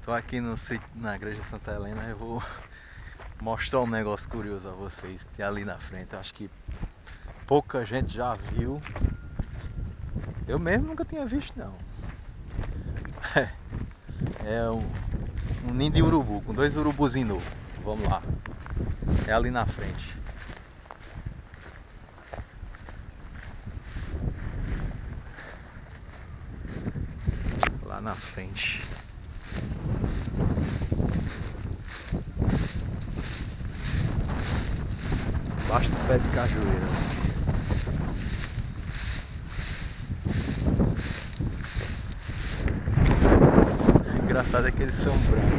Tô aqui no sítio, na igreja de Santa Helena. Eu vou mostrar um negócio curioso a vocês que tem ali na frente. Eu acho que pouca gente já viu. Eu mesmo nunca tinha visto, não. É um ninho de urubu, com 2 urubuzinhos novos. Vamos lá. É ali na frente. Lá na frente. Embaixo do pé de cajueira. Engraçado é que eles são brancos.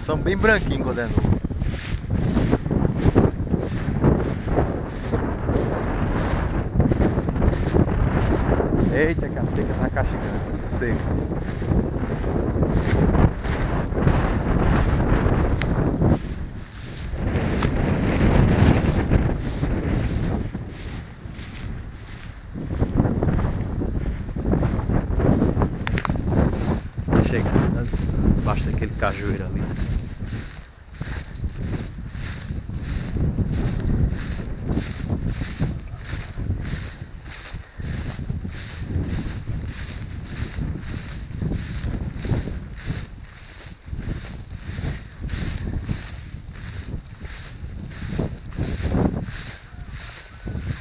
São bem branquinhos quando é novo. Eita, cara, fica na caixa grande, seco. Chegando embaixo daquele cajueiro ali.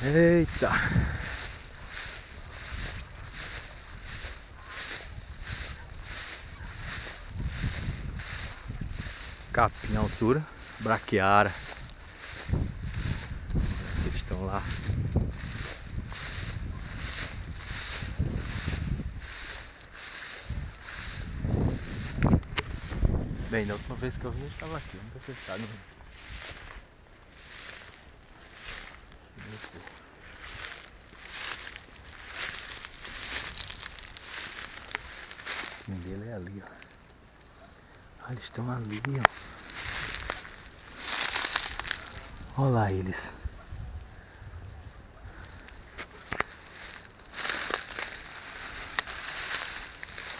Eita! Capim altura, braquiara. Vocês estão lá. Bem, da última vez que eu vim eu estava aqui, não tô fechado. O dele é ali, ó. Ah, eles estão ali, ó. Olha lá eles.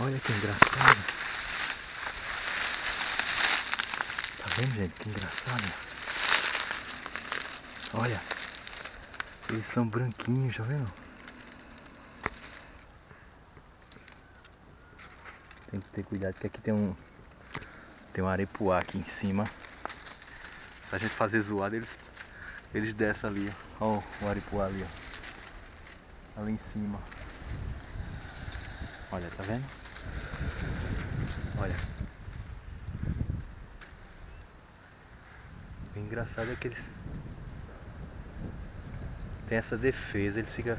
Olha que engraçado. Tá vendo, gente? Que engraçado. Olha. Eles são branquinhos, tá vendo? Tem que ter cuidado que aqui tem um arepuá aqui em cima. Se a gente fazer zoada, eles descem ali, ó. Ó o arepuá ali, ó. Ali em cima. Olha, tá vendo? Olha. O engraçado é que eles têm essa defesa, eles ficam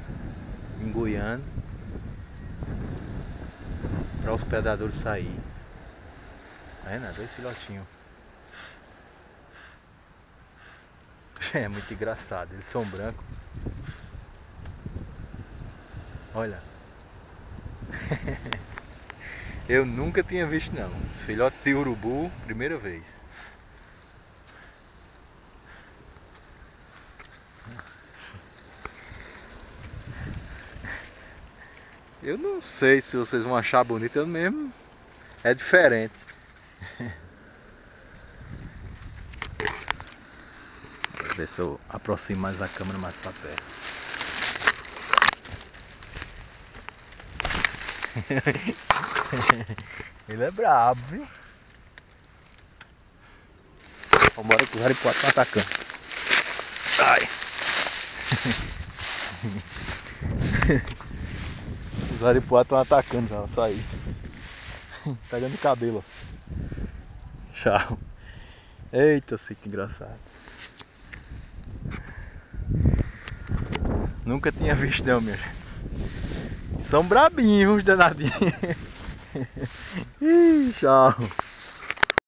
engoiando para os predadores saírem. Tá vendo? 2 filhotinhos. É muito engraçado, eles são brancos. Olha. Eu nunca tinha visto, não. Filhote de urubu, primeira vez. Eu não sei se vocês vão achar bonito, eu mesmo. É diferente. Vou ver se eu aproximo mais a câmera mais pra perto. Ele é brabo, viu? Vambora que os aripuá estão atacando. Ai! Os aripuá estão atacando já, sair. Pegando o cabelo. Tchau. Eita, sei que engraçado. Nunca tinha visto não, meu. São brabinhos os danadinhos. Ih, tchau.